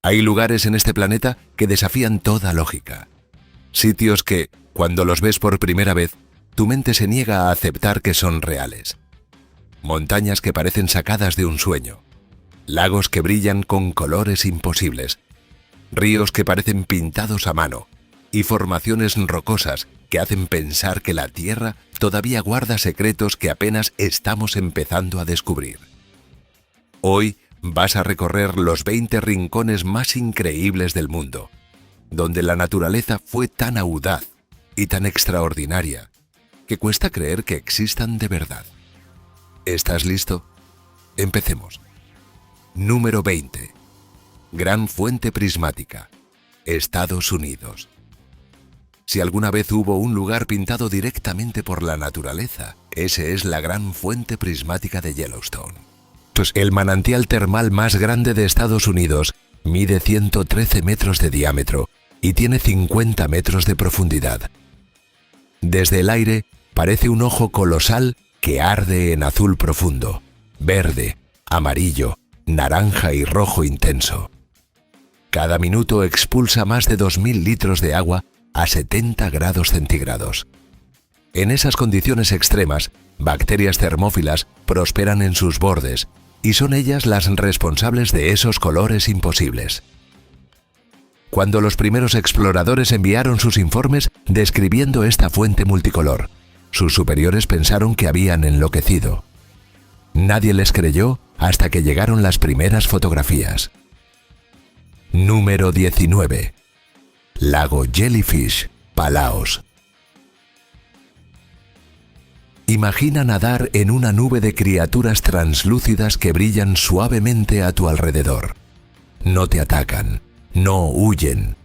Hay lugares en este planeta que desafían toda lógica. Sitios que, cuando los ves por primera vez, tu mente se niega a aceptar que son reales. Montañas que parecen sacadas de un sueño. Lagos que brillan con colores imposibles. Ríos que parecen pintados a mano. Y formaciones rocosas que hacen pensar que la Tierra todavía guarda secretos que apenas estamos empezando a descubrir. Hoy vas a recorrer los 20 rincones más increíbles del mundo, donde la naturaleza fue tan audaz y tan extraordinaria que cuesta creer que existan de verdad. ¿Estás listo? Empecemos. Número 20. Gran Fuente Prismática, Estados Unidos. Si alguna vez hubo un lugar pintado directamente por la naturaleza, ese es la Gran Fuente Prismática de Yellowstone. Pues el manantial termal más grande de Estados Unidos mide 113 metros de diámetro y tiene 50 metros de profundidad. Desde el aire parece un ojo colosal que arde en azul profundo, verde, amarillo, naranja y rojo intenso. Cada minuto expulsa más de 2.000 litros de agua a 70 grados centígrados. En esas condiciones extremas, bacterias termófilas prosperan en sus bordes y son ellas las responsables de esos colores imposibles. Cuando los primeros exploradores enviaron sus informes describiendo esta fuente multicolor, sus superiores pensaron que habían enloquecido. Nadie les creyó hasta que llegaron las primeras fotografías. Número 19. Lago Jellyfish, Palaos. Imagina nadar en una nube de criaturas translúcidas que brillan suavemente a tu alrededor. No te atacan, no huyen.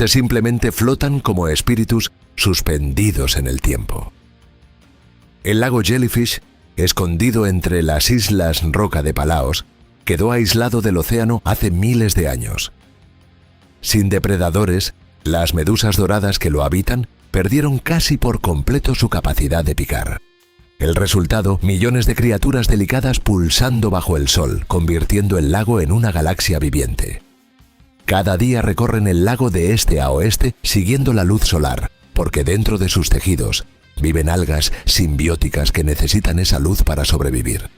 Simplemente flotan como espíritus suspendidos en el tiempo. El lago Jellyfish, escondido entre las islas Roca de Palaos, quedó aislado del océano hace miles de años. Sin depredadores, las medusas doradas que lo habitan perdieron casi por completo su capacidad de picar. El resultado, millones de criaturas delicadas pulsando bajo el sol, convirtiendo el lago en una galaxia viviente. Cada día recorren el lago de este a oeste siguiendo la luz solar, porque dentro de sus tejidos viven algas simbióticas que necesitan esa luz para sobrevivir.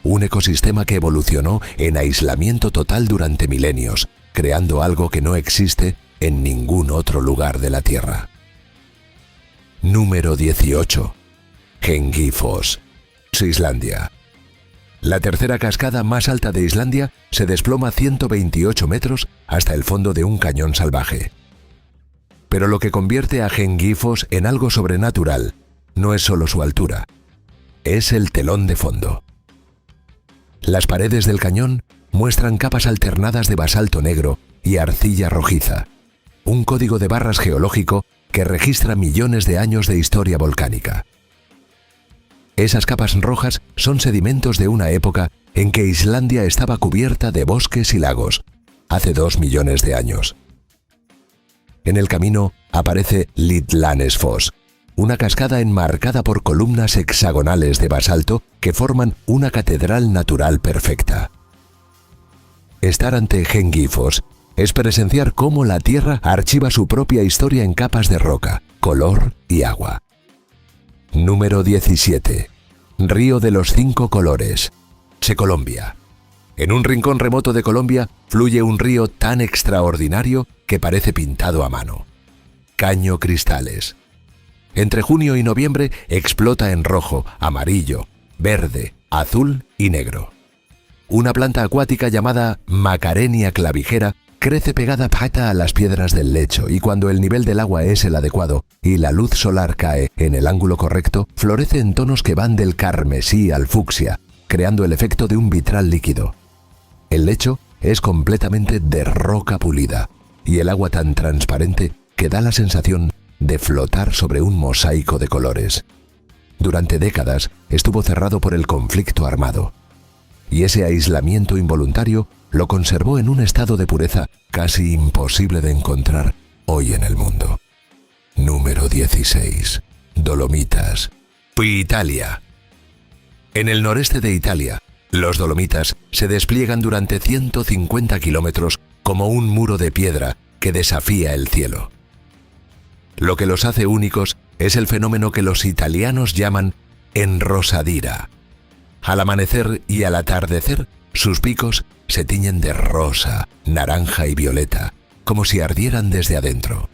Un ecosistema que evolucionó en aislamiento total durante milenios, creando algo que no existe en ningún otro lugar de la Tierra. Número 18. Hengifoss, Islandia. La tercera cascada más alta de Islandia se desploma 128 metros hasta el fondo de un cañón salvaje. Pero lo que convierte a Hengifoss en algo sobrenatural no es solo su altura, es el telón de fondo. Las paredes del cañón muestran capas alternadas de basalto negro y arcilla rojiza, un código de barras geológico que registra millones de años de historia volcánica. Esas capas rojas son sedimentos de una época en que Islandia estaba cubierta de bosques y lagos, hace 2 millones de años. En el camino aparece Litlanesfoss, una cascada enmarcada por columnas hexagonales de basalto que forman una catedral natural perfecta. Estar ante Hengifoss es presenciar cómo la Tierra archiva su propia historia en capas de roca, color y agua. Número 17. Río de los 5 colores, Colombia. En un rincón remoto de Colombia fluye un río tan extraordinario que parece pintado a mano. Caño Cristales. Entre junio y noviembre explota en rojo, amarillo, verde, azul y negro. Una planta acuática llamada Macarenia clavijera crece pegada a las piedras del lecho y cuando el nivel del agua es el adecuado y la luz solar cae en el ángulo correcto, florece en tonos que van del carmesí al fucsia, creando el efecto de un vitral líquido. El lecho es completamente de roca pulida y el agua tan transparente que da la sensación de flotar sobre un mosaico de colores. Durante décadas estuvo cerrado por el conflicto armado y ese aislamiento involuntario lo conservó en un estado de pureza casi imposible de encontrar hoy en el mundo. Número 16. Dolomitas, Italia. En el noreste de Italia, los Dolomitas se despliegan durante 150 kilómetros como un muro de piedra que desafía el cielo. Lo que los hace únicos es el fenómeno que los italianos llaman enrosadira. Al amanecer y al atardecer, sus picos se tiñen de rosa, naranja y violeta, como si ardieran desde adentro.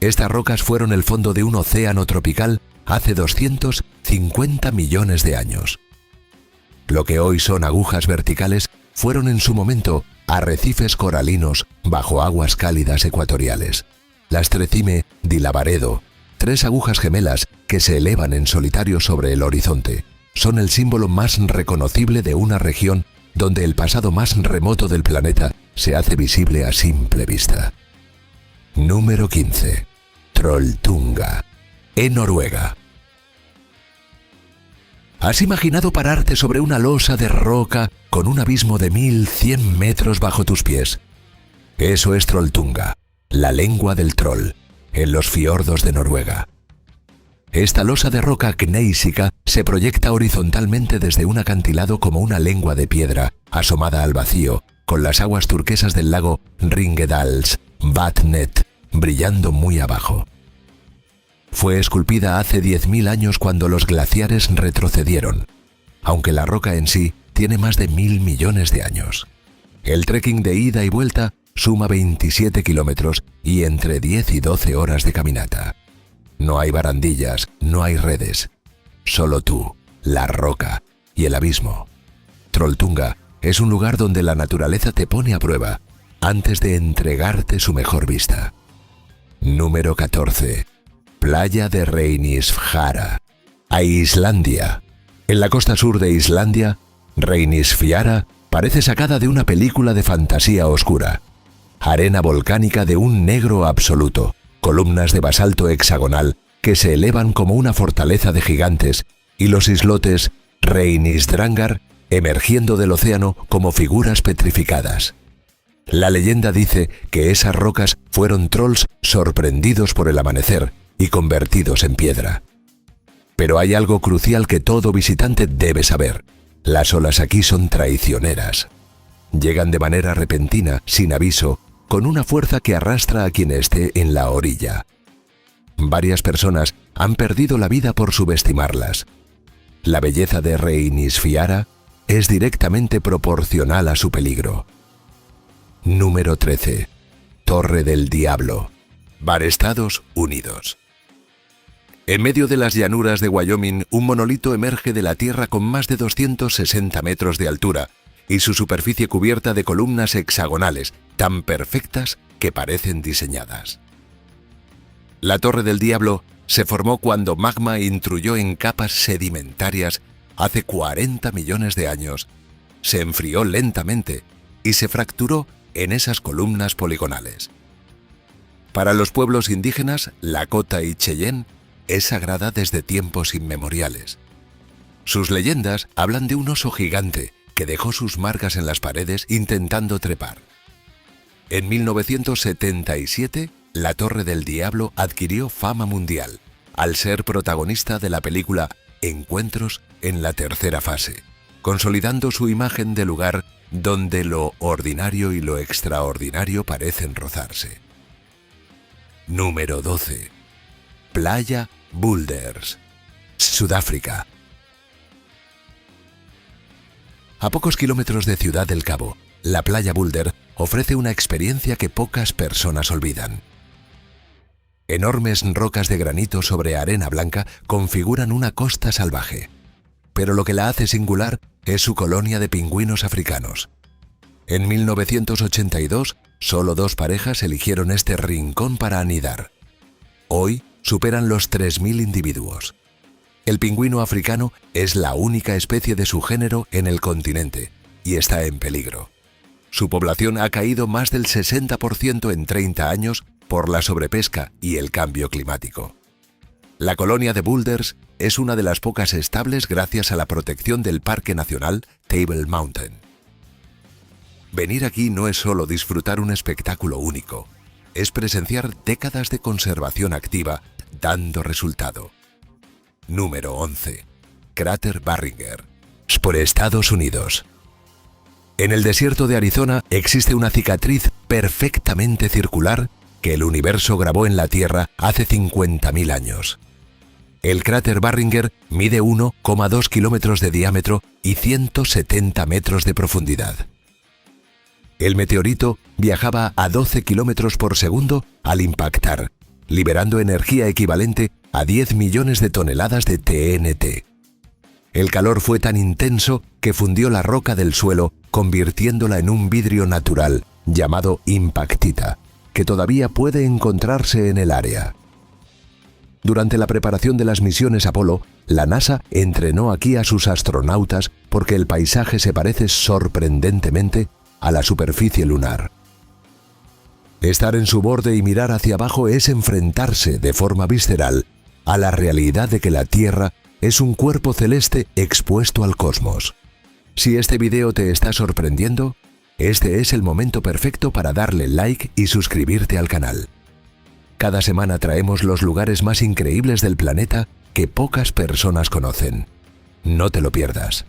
Estas rocas fueron el fondo de un océano tropical hace 250 millones de años. Lo que hoy son agujas verticales fueron en su momento arrecifes coralinos bajo aguas cálidas ecuatoriales. Las Trecime di Lavaredo, 3 agujas gemelas que se elevan en solitario sobre el horizonte, son el símbolo más reconocible de una región donde el pasado más remoto del planeta se hace visible a simple vista. Número 15. Trolltunga, en Noruega. ¿Has imaginado pararte sobre una losa de roca con un abismo de 1100 metros bajo tus pies? Eso es Trolltunga, la lengua del troll, en los fiordos de Noruega. Esta losa de roca gneisica se proyecta horizontalmente desde un acantilado como una lengua de piedra asomada al vacío, con las aguas turquesas del lago Ringedals, Vatnet, brillando muy abajo. Fue esculpida hace 10.000 años cuando los glaciares retrocedieron, aunque la roca en sí tiene más de 1.000 millones de años. El trekking de ida y vuelta suma 27 kilómetros y entre 10 y 12 horas de caminata. No hay barandillas, no hay redes. Solo tú, la roca y el abismo. Trolltunga es un lugar donde la naturaleza te pone a prueba antes de entregarte su mejor vista. Número 14. Playa de Reynisfjara, a Islandia. En la costa sur de Islandia, Reynisfjara parece sacada de una película de fantasía oscura. Arena volcánica de un negro absoluto, columnas de basalto hexagonal que se elevan como una fortaleza de gigantes y los islotes Reynisdrangar emergiendo del océano como figuras petrificadas. La leyenda dice que esas rocas fueron trolls sorprendidos por el amanecer y convertidos en piedra. Pero hay algo crucial que todo visitante debe saber. Las olas aquí son traicioneras. Llegan de manera repentina, sin aviso, con una fuerza que arrastra a quien esté en la orilla. Varias personas han perdido la vida por subestimarlas. La belleza de Reynisfjara es directamente proporcional a su peligro. Número 13. Torre del Diablo, Estados Unidos. En medio de las llanuras de Wyoming, un monolito emerge de la tierra con más de 260 metros de altura y su superficie cubierta de columnas hexagonales, tan perfectas que parecen diseñadas. La Torre del Diablo se formó cuando magma intruyó en capas sedimentarias hace 40 millones de años, se enfrió lentamente y se fracturó en esas columnas poligonales. Para los pueblos indígenas, Lakota y Cheyenne, es sagrada desde tiempos inmemoriales. Sus leyendas hablan de un oso gigante que dejó sus marcas en las paredes intentando trepar. En 1977, la Torre del Diablo adquirió fama mundial, al ser protagonista de la película Encuentros en la tercera fase, consolidando su imagen de lugar donde lo ordinario y lo extraordinario parecen rozarse. Número 12. Playa Boulders, Sudáfrica. A pocos kilómetros de Ciudad del Cabo, la playa Boulder ofrece una experiencia que pocas personas olvidan. Enormes rocas de granito sobre arena blanca configuran una costa salvaje, pero lo que la hace singular es su colonia de pingüinos africanos. En 1982, solo 2 parejas eligieron este rincón para anidar. Hoy superan los 3.000 individuos. El pingüino africano es la única especie de su género en el continente y está en peligro. Su población ha caído más del 60% en 30 años por la sobrepesca y el cambio climático. La colonia de Boulders es una de las pocas estables gracias a la protección del Parque Nacional Table Mountain. Venir aquí no es solo disfrutar un espectáculo único, es presenciar décadas de conservación activa dando resultado. Número 11. Cráter Barringer, Estados Unidos. En el desierto de Arizona existe una cicatriz perfectamente circular que el universo grabó en la Tierra hace 50.000 años. El cráter Barringer mide 1,2 kilómetros de diámetro y 170 metros de profundidad. El meteorito viajaba a 12 kilómetros por segundo al impactar, liberando energía equivalente a 10 millones de toneladas de TNT. El calor fue tan intenso que fundió la roca del suelo, convirtiéndola en un vidrio natural llamado impactita, que todavía puede encontrarse en el área. Durante la preparación de las misiones Apolo, la NASA entrenó aquí a sus astronautas porque el paisaje se parece sorprendentemente a la superficie lunar. Estar en su borde y mirar hacia abajo es enfrentarse de forma visceral a la realidad de que la Tierra es un cuerpo celeste expuesto al cosmos. Si este video te está sorprendiendo, este es el momento perfecto para darle like y suscribirte al canal. Cada semana traemos los lugares más increíbles del planeta que pocas personas conocen. No te lo pierdas.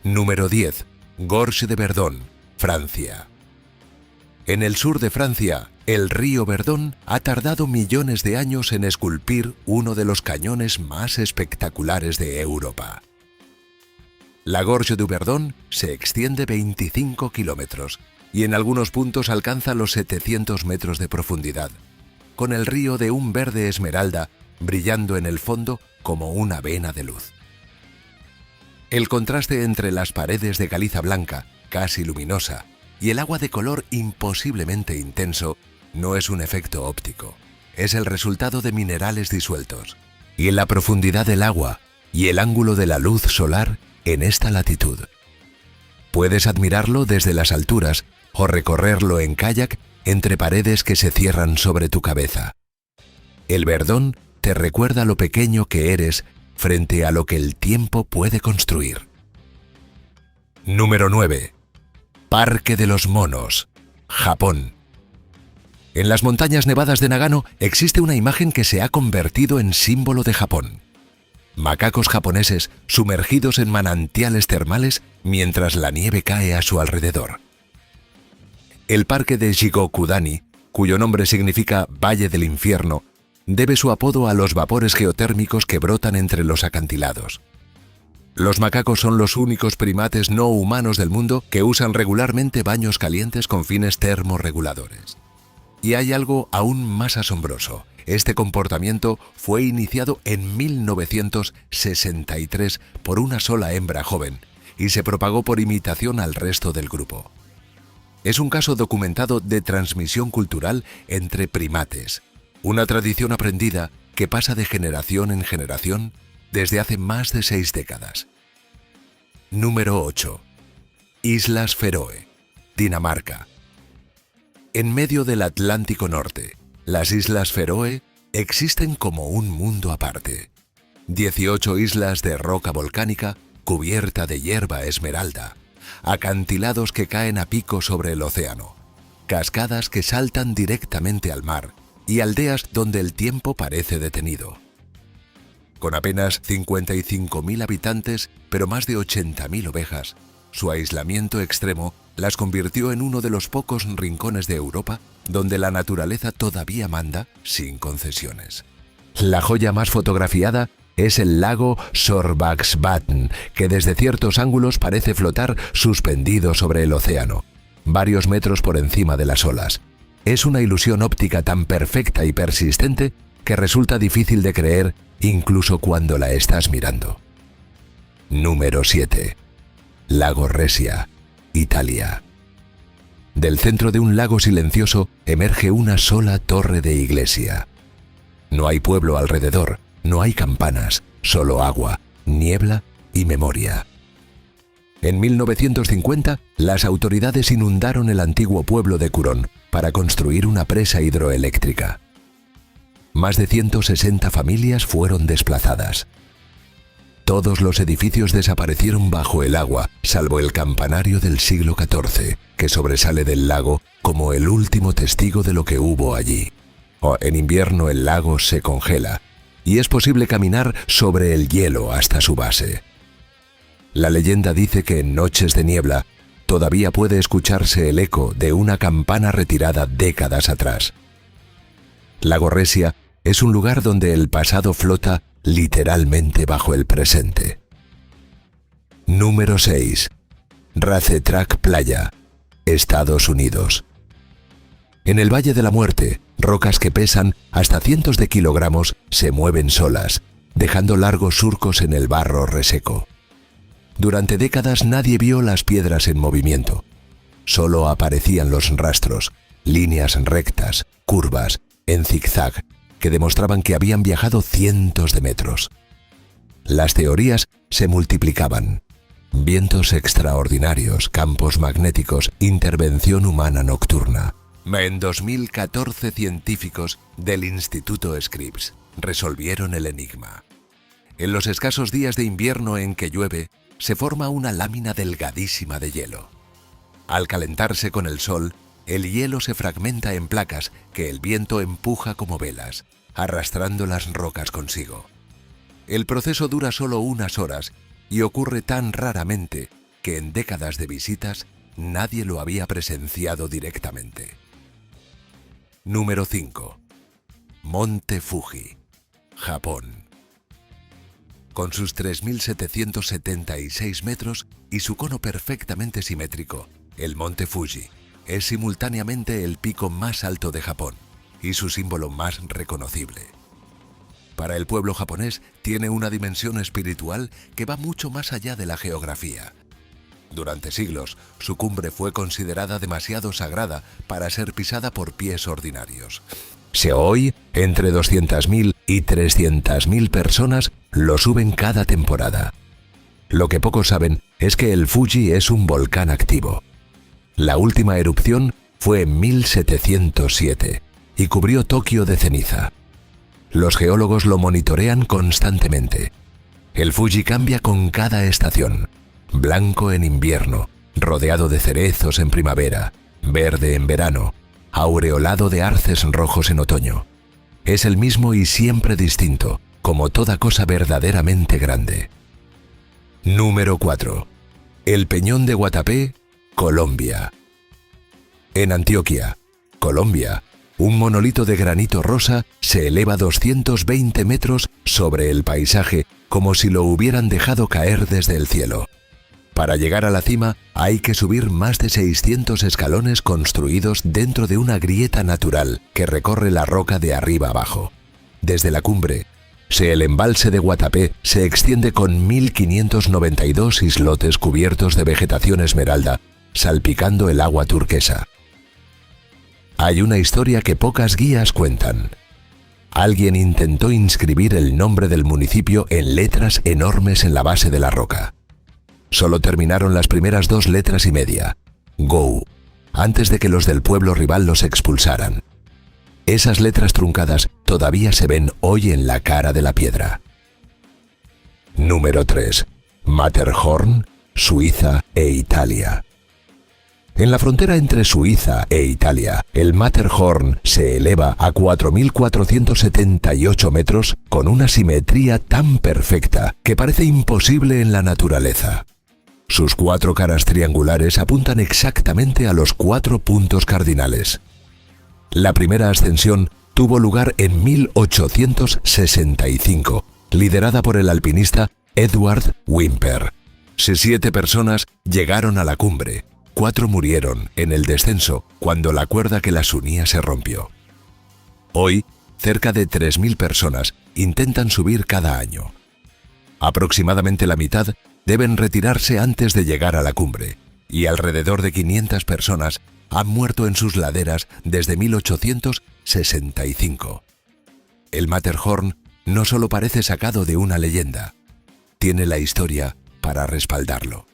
Número 10. Gorge de Verdon, Francia. En el sur de Francia, el río Verdon ha tardado millones de años en esculpir uno de los cañones más espectaculares de Europa. La Gorge du Verdon se extiende 25 kilómetros y en algunos puntos alcanza los 700 metros de profundidad, con el río de un verde esmeralda brillando en el fondo como una vena de luz. El contraste entre las paredes de caliza blanca, casi luminosa, y el agua de color imposiblemente intenso no es un efecto óptico, es el resultado de minerales disueltos. Y en la profundidad del agua y el ángulo de la luz solar en esta latitud. Puedes admirarlo desde las alturas o recorrerlo en kayak entre paredes que se cierran sobre tu cabeza. El Verdon te recuerda lo pequeño que eres frente a lo que el tiempo puede construir. Número 9. Parque de los Monos, Japón. En las montañas nevadas de Nagano existe una imagen que se ha convertido en símbolo de Japón. Macacos japoneses sumergidos en manantiales termales mientras la nieve cae a su alrededor. El parque de Jigokudani, cuyo nombre significa Valle del Infierno, debe su apodo a los vapores geotérmicos que brotan entre los acantilados. Los macacos son los únicos primates no humanos del mundo que usan regularmente baños calientes con fines termorreguladores. Y hay algo aún más asombroso. Este comportamiento fue iniciado en 1963 por una sola hembra joven y se propagó por imitación al resto del grupo. Es un caso documentado de transmisión cultural entre primates, una tradición aprendida que pasa de generación en generación desde hace más de 6 décadas. Número 8. Islas Feroe, Dinamarca. En medio del Atlántico Norte, las Islas Feroe existen como un mundo aparte. 18 islas de roca volcánica cubierta de hierba esmeralda, acantilados que caen a pico sobre el océano, cascadas que saltan directamente al mar y aldeas donde el tiempo parece detenido. Con apenas 55.000 habitantes, pero más de 80.000 ovejas, su aislamiento extremo las convirtió en uno de los pocos rincones de Europa donde la naturaleza todavía manda sin concesiones. La joya más fotografiada es el lago Sorbaksvatn, que desde ciertos ángulos parece flotar suspendido sobre el océano, varios metros por encima de las olas. Es una ilusión óptica tan perfecta y persistente que resulta difícil de creer incluso cuando la estás mirando. Número 7. Lago Resia, Italia. Del centro de un lago silencioso emerge una sola torre de iglesia. No hay pueblo alrededor, no hay campanas, solo agua, niebla y memoria. En 1950, las autoridades inundaron el antiguo pueblo de Curón para construir una presa hidroeléctrica. Más de 160 familias fueron desplazadas. Todos los edificios desaparecieron bajo el agua, salvo el campanario del siglo XIV, que sobresale del lago como el último testigo de lo que hubo allí. En invierno el lago se congela y es posible caminar sobre el hielo hasta su base. La leyenda dice que en noches de niebla todavía puede escucharse el eco de una campana retirada décadas atrás. Lago Resia es un lugar donde el pasado flota literalmente bajo el presente. Número 6. Racetrac Playa, Estados Unidos. En el Valle de la Muerte, rocas que pesan hasta cientos de kilogramos se mueven solas, dejando largos surcos en el barro reseco. Durante décadas nadie vio las piedras en movimiento. Solo aparecían los rastros, líneas rectas, curvas, en zigzag, que demostraban que habían viajado cientos de metros. Las teorías se multiplicaban. Vientos extraordinarios, campos magnéticos, intervención humana nocturna. En 2014 científicos del Instituto Scripps resolvieron el enigma. En los escasos días de invierno en que llueve, se forma una lámina delgadísima de hielo. Al calentarse con el sol, el hielo se fragmenta en placas que el viento empuja como velas, arrastrando las rocas consigo. El proceso dura solo unas horas y ocurre tan raramente que en décadas de visitas nadie lo había presenciado directamente. Número 5. Monte Fuji, Japón. Con sus 3.776 metros y su cono perfectamente simétrico, el Monte Fuji es simultáneamente el pico más alto de Japón y su símbolo más reconocible. Para el pueblo japonés tiene una dimensión espiritual que va mucho más allá de la geografía. Durante siglos, su cumbre fue considerada demasiado sagrada para ser pisada por pies ordinarios. Hoy, entre 200.000 y 300.000 personas lo suben cada temporada. Lo que pocos saben es que el Fuji es un volcán activo. La última erupción fue en 1707 y cubrió Tokio de ceniza. Los geólogos lo monitorean constantemente. El Fuji cambia con cada estación. Blanco en invierno, rodeado de cerezos en primavera, verde en verano, aureolado de arces rojos en otoño. Es el mismo y siempre distinto, como toda cosa verdaderamente grande. Número 4. El Peñón de Guatapé, Colombia. En Antioquia, Colombia, un monolito de granito rosa se eleva 220 metros sobre el paisaje como si lo hubieran dejado caer desde el cielo. Para llegar a la cima hay que subir más de 600 escalones construidos dentro de una grieta natural que recorre la roca de arriba abajo. Desde la cumbre, el embalse de Guatapé se extiende con 1.592 islotes cubiertos de vegetación esmeralda, salpicando el agua turquesa. Hay una historia que pocas guías cuentan. Alguien intentó inscribir el nombre del municipio en letras enormes en la base de la roca. Solo terminaron las primeras 2 letras y media, Go, antes de que los del pueblo rival los expulsaran. Esas letras truncadas todavía se ven hoy en la cara de la piedra. Número 3. Matterhorn, Suiza e Italia. En la frontera entre Suiza e Italia, el Matterhorn se eleva a 4.478 metros con una simetría tan perfecta que parece imposible en la naturaleza. Sus 4 caras triangulares apuntan exactamente a los 4 puntos cardinales. La primera ascensión tuvo lugar en 1865, liderada por el alpinista Edward Whymper. 7 personas llegaron a la cumbre. 4 murieron en el descenso cuando la cuerda que las unía se rompió. Hoy, cerca de 3.000 personas intentan subir cada año. Aproximadamente la mitad deben retirarse antes de llegar a la cumbre, y alrededor de 500 personas han muerto en sus laderas desde 1865. El Matterhorn no solo parece sacado de una leyenda, tiene la historia para respaldarlo.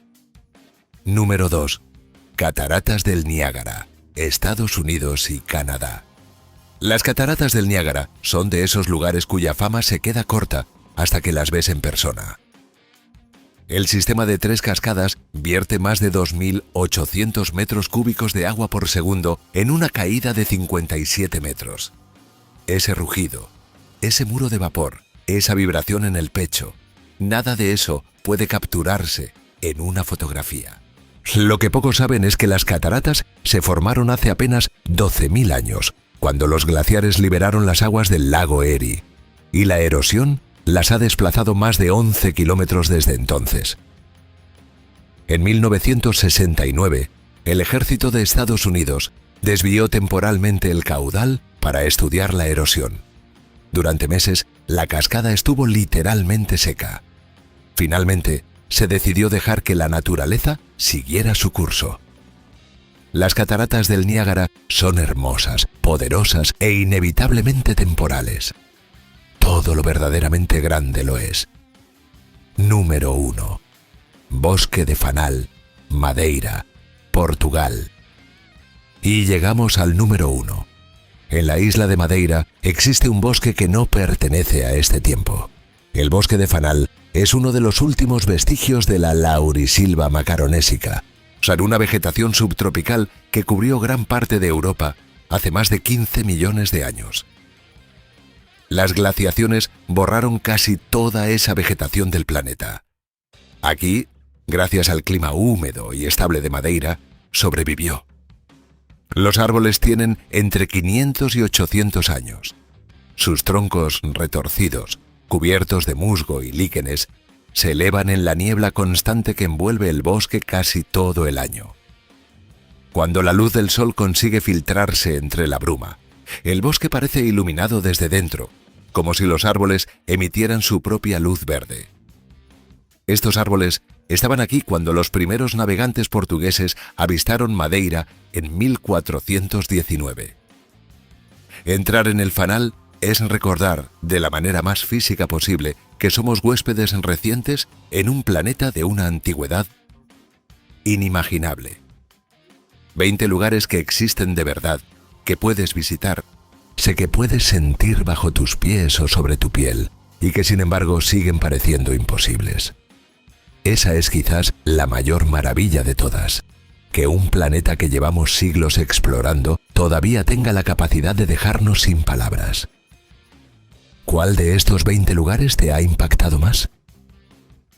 Número 2. Cataratas del Niágara, Estados Unidos y Canadá. Las cataratas del Niágara son de esos lugares cuya fama se queda corta hasta que las ves en persona. El sistema de 3 cascadas vierte más de 2.800 metros cúbicos de agua por segundo en una caída de 57 metros. Ese rugido, ese muro de vapor, esa vibración en el pecho, nada de eso puede capturarse, en una fotografía. Lo que pocos saben es que las cataratas se formaron hace apenas 12.000 años, cuando los glaciares liberaron las aguas del lago Erie, y la erosión las ha desplazado más de 11 kilómetros desde entonces. En 1969, el ejército de Estados Unidos desvió temporalmente el caudal para estudiar la erosión. Durante meses, la cascada estuvo literalmente seca. Finalmente, se decidió dejar que la naturaleza siguiera su curso. Las cataratas del Niágara son hermosas, poderosas e inevitablemente temporales. Todo lo verdaderamente grande lo es. Número 1. Bosque de Fanal, Madeira, Portugal. Y llegamos al número 1. En la isla de Madeira existe un bosque que no pertenece a este tiempo. El bosque de Fanal es uno de los últimos vestigios de la Laurisilva macaronésica, o sea, una vegetación subtropical que cubrió gran parte de Europa hace más de 15 millones de años. Las glaciaciones borraron casi toda esa vegetación del planeta. Aquí, gracias al clima húmedo y estable de Madeira, sobrevivió. Los árboles tienen entre 500 y 800 años. Sus troncos retorcidos, cubiertos de musgo y líquenes, se elevan en la niebla constante que envuelve el bosque casi todo el año. Cuando la luz del sol consigue filtrarse entre la bruma, el bosque parece iluminado desde dentro, como si los árboles emitieran su propia luz verde. Estos árboles estaban aquí cuando los primeros navegantes portugueses avistaron Madeira en 1419. Entrar en el Fanal es recordar, de la manera más física posible, que somos huéspedes recientes en un planeta de una antigüedad inimaginable. 20 lugares que existen de verdad, que puedes visitar, sé que puedes sentir bajo tus pies o sobre tu piel, y que sin embargo siguen pareciendo imposibles. Esa es quizás la mayor maravilla de todas, que un planeta que llevamos siglos explorando todavía tenga la capacidad de dejarnos sin palabras. ¿Cuál de estos 20 lugares te ha impactado más?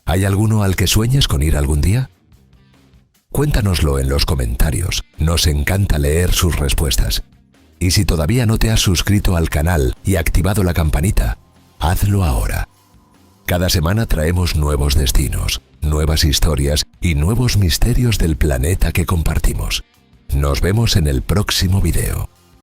¿Hay alguno al que sueñes con ir algún día? Cuéntanoslo en los comentarios, nos encanta leer sus respuestas. Y si todavía no te has suscrito al canal y activado la campanita, hazlo ahora. Cada semana traemos nuevos destinos, nuevas historias y nuevos misterios del planeta que compartimos. Nos vemos en el próximo video.